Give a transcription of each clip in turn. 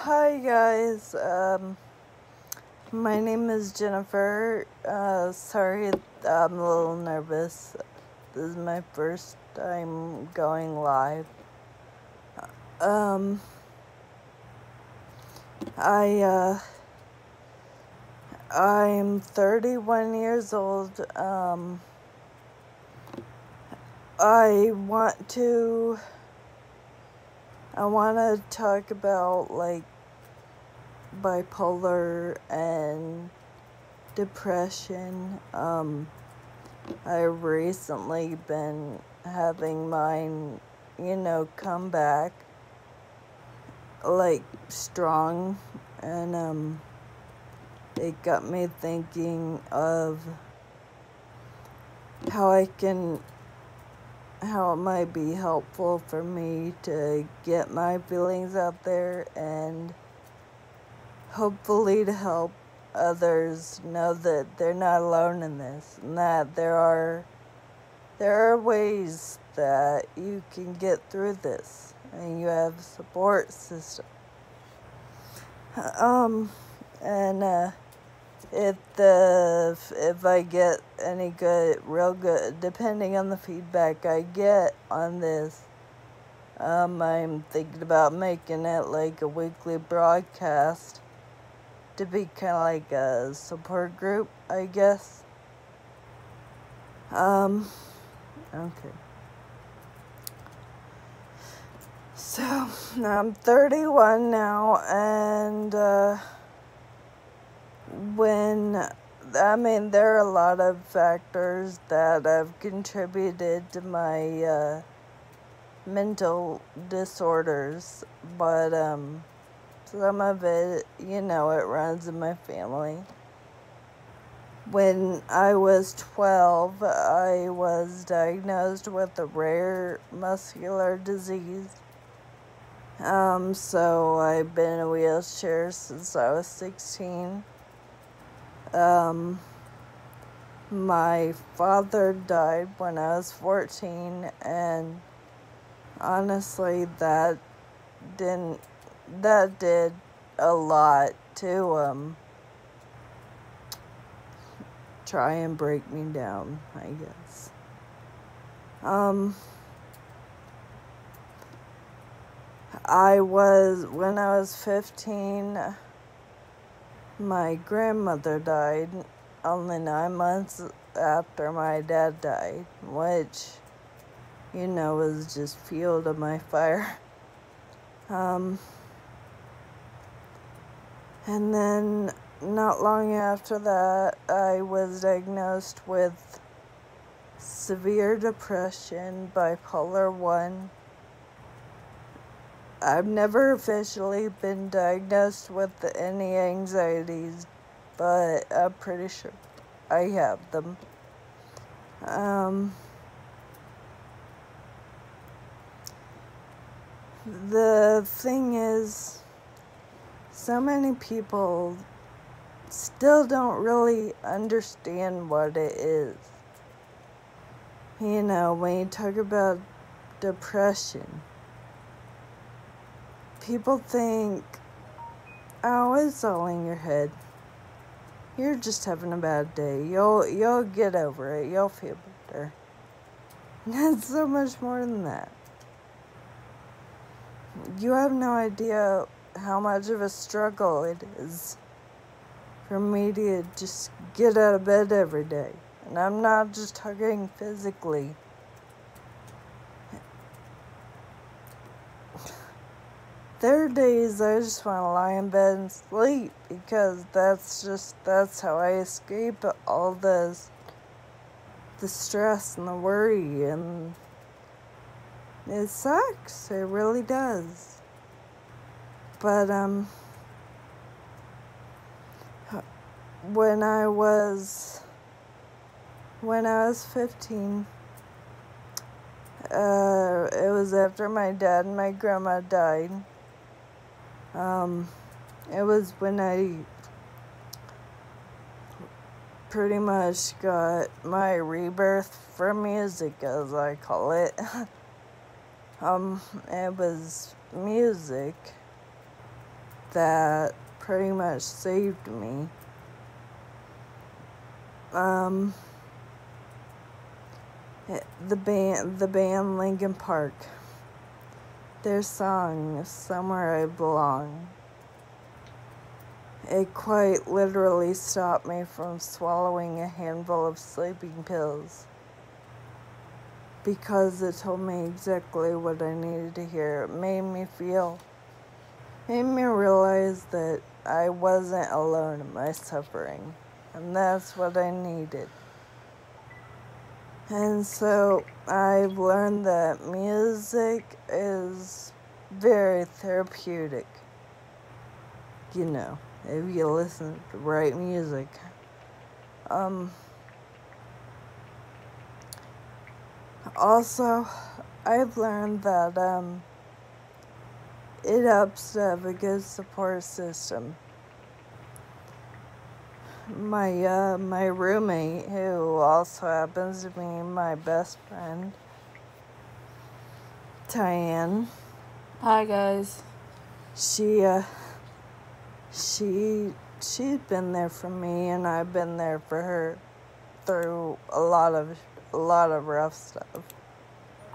Hi guys, my name is Jennifer. Sorry, I'm a little nervous. This is my first time going live. Um, I, I'm 31 years old. I want to, I want to talk about, bipolar and depression. I've recently been having mine, come back strong, and it got me thinking of how it might be helpful for me to get my feelings out there and hopefully to help others know that they're not alone in this, and that there are ways that you can get through this, and you have a support system. And if I get any real good, depending on the feedback I get on this, I'm thinking about making it like a weekly broadcast to be kind of like a support group, I guess. Okay. So, I'm 31 now, and, there are a lot of factors that have contributed to my, mental disorders, but, some of it, it runs in my family. When I was 12, I was diagnosed with a rare muscular disease. So I've been in a wheelchair since I was 16. My father died when I was 14, and honestly, that did a lot to, try and break me down, I guess. When I was 15, my grandmother died only 9 months after my dad died, which, was just fuel to my fire. And then not long after that, I was diagnosed with severe depression, bipolar 1. I've never officially been diagnosed with any anxieties, but I'm pretty sure I have them. The thing is, so many people still don't really understand what it is. When you talk about depression, people think, oh, it's all in your head. You're just having a bad day. You'll get over it. You'll feel better. It's so much more than that. You have no idea how much of a struggle it is for me to just get out of bed every day. And I'm not just talking physically. There are days I just want to lie in bed and sleep, because that's how I escape all the stress and the worry, and it sucks. It really does. But, when I was 15, it was after my dad and my grandma died. It was when I pretty much got my rebirth from music, as I call it. It was music that pretty much saved me. The band Linkin Park. Their song, Somewhere I Belong. It quite literally stopped me from swallowing a handful of sleeping pills, because it told me exactly what I needed to hear. It made me realize that I wasn't alone in my suffering, and that's what I needed. And so I've learned that music is very therapeutic, if you listen to the right music. Also, I've learned that it helps to have a good support system. My roommate, who also happens to be my best friend, Tyann. Hi guys. She's been there for me, and I've been there for her through a lot of rough stuff.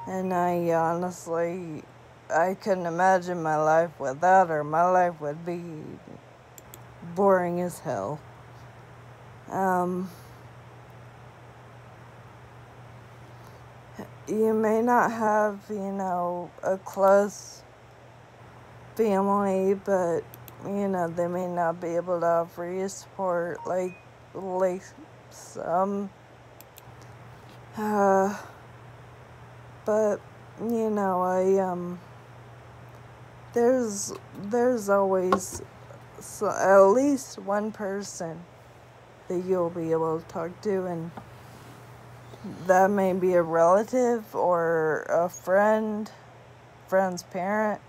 And I honestly, I couldn't imagine my life without her. My life would be boring as hell. You may not have, a close family, but, they may not be able to offer you support like some. But, there's always at least one person that you'll be able to talk to, and that may be a relative or a friend's parent,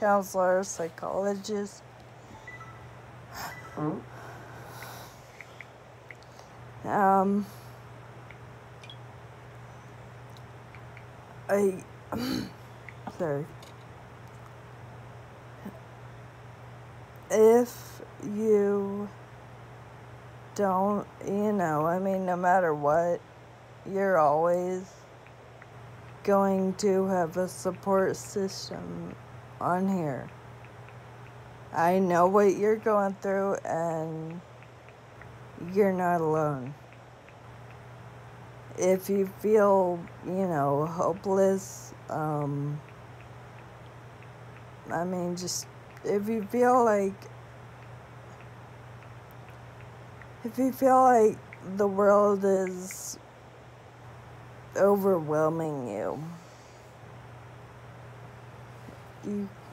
counselor, psychologist. Sorry. If you don't, no matter what, you're always going to have a support system on here. I know what you're going through, and you're not alone. If you feel, hopeless, if you feel like the world is overwhelming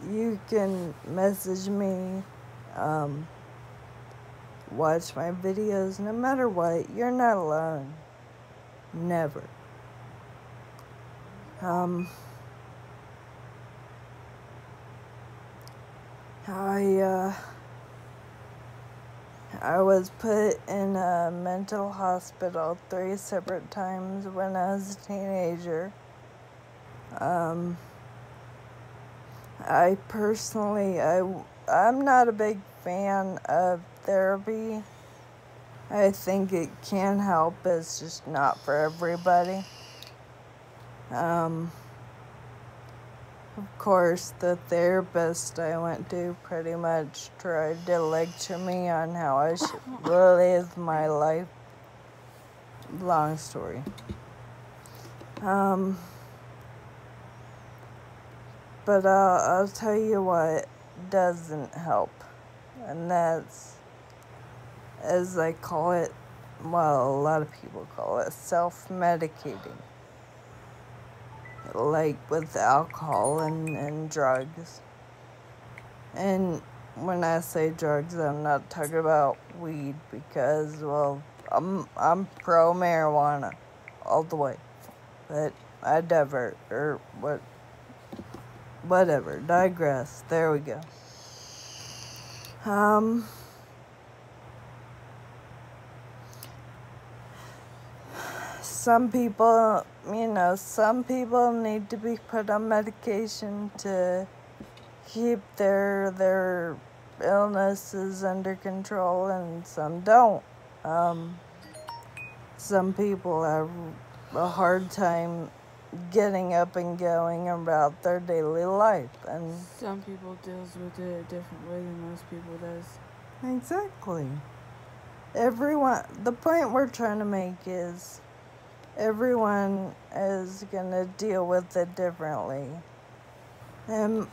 you can message me, watch my videos. No matter what, you're not alone. Never. I was put in a mental hospital 3 separate times when I was a teenager. I personally, I'm not a big fan of therapy. I think it can help, it's just not for everybody. Of course, the therapist I went to pretty much tried to lecture me on how I should live my life. Long story. But I'll tell you what doesn't help, and that's, as I call it, well, a lot of people call it, self-medicating. Like with alcohol and drugs. And when I say drugs, I'm not talking about weed, because, well, I'm pro marijuana all the way. But I divert, or whatever, digress. There we go. Some people need to be put on medication to keep their illnesses under control and some don't. Some people have a hard time getting up and going about their daily life, and some people deals with it a different way than most people does. exactly. Everyone, the point we're trying to make is everyone is gonna deal with it differently. And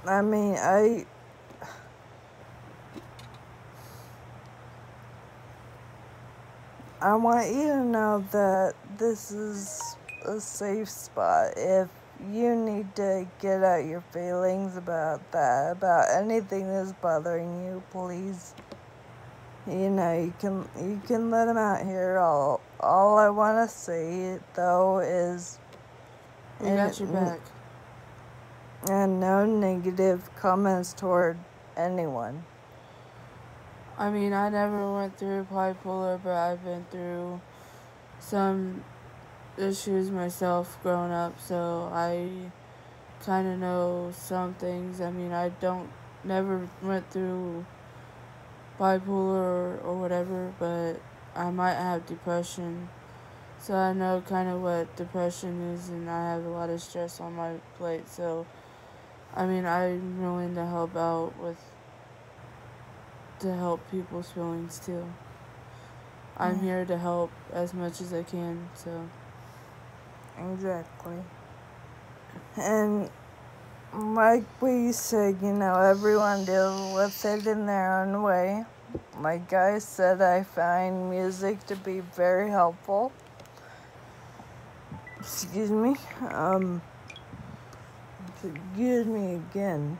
I mean, I want you to know that this is a safe spot. If you need to get out your feelings about that, about anything that's bothering you, please, you can let them out here. All I want to say though is, We got your back. And no negative comments toward anyone. I mean, I never went through bipolar, but I've been through some issues myself growing up, so I kind of know some things. I mean, never went through bipolar or whatever, but I might have depression. So I know kind of what depression is, and I have a lot of stress on my plate. So, I mean, I'm willing to help out to help people's feelings too. I'm here to help as much as I can, so. Exactly. And like we said, everyone deals with it in their own way. Like I said, I find music to be very helpful. Excuse me. Excuse me again.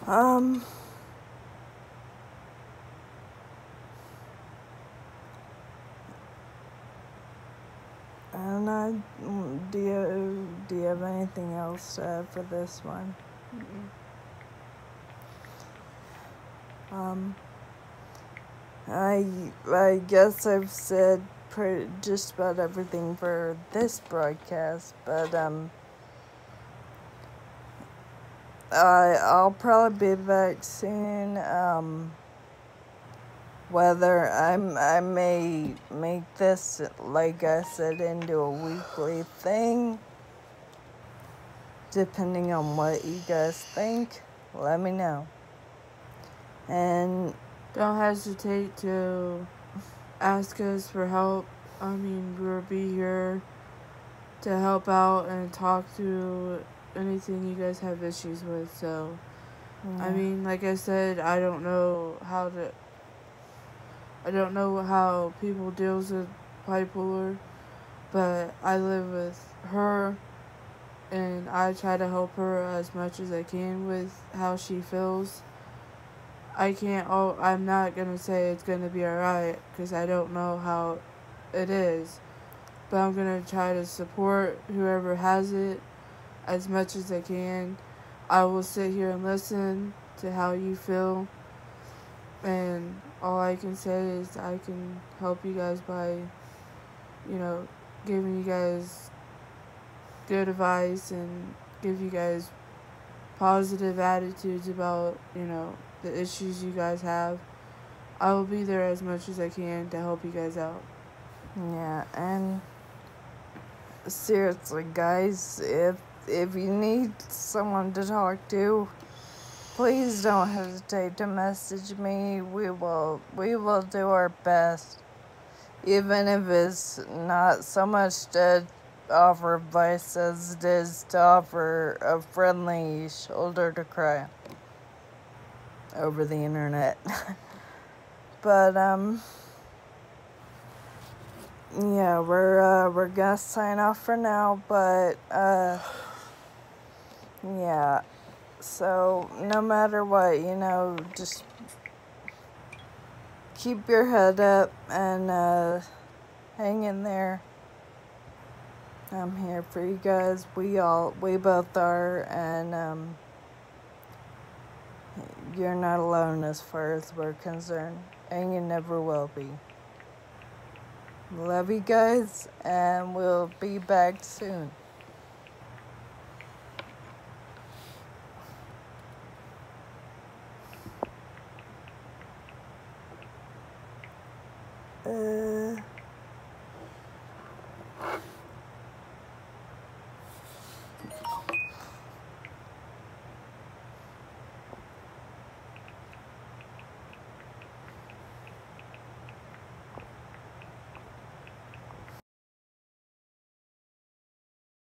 And do you have anything else to add for this one? I guess I've said just about everything for this broadcast, but I'll probably be back soon. Whether I may make this, like I said, into a weekly thing, depending on what you guys think, let me know. And don't hesitate to ask us for help. I mean, we'll be here to help out and talk through anything you guys have issues with. So, yeah. I mean, like I said, I don't know how people deals with bipolar, but I live with her, and I try to help her as much as I can with how she feels. I'm not gonna say it's gonna be alright, because I don't know how it is, but I'm gonna try to support whoever has it as much as I can. I will sit here and listen to how you feel, and all I can say is I can help you guys by, giving you guys good advice and give you guys positive attitudes about, the issues you guys have. I will be there as much as I can to help you guys out. Yeah, and seriously, guys, if you need someone to talk to, please don't hesitate to message me. We will do our best, even if it's not so much to offer advice as it is to offer a friendly shoulder to cry on over the internet. But yeah, we're gonna sign off for now, but yeah. So no matter what, just keep your head up and hang in there. I'm here for you guys. We both are, and you're not alone as far as we're concerned, and you never will be. Love you guys, and we'll be back soon.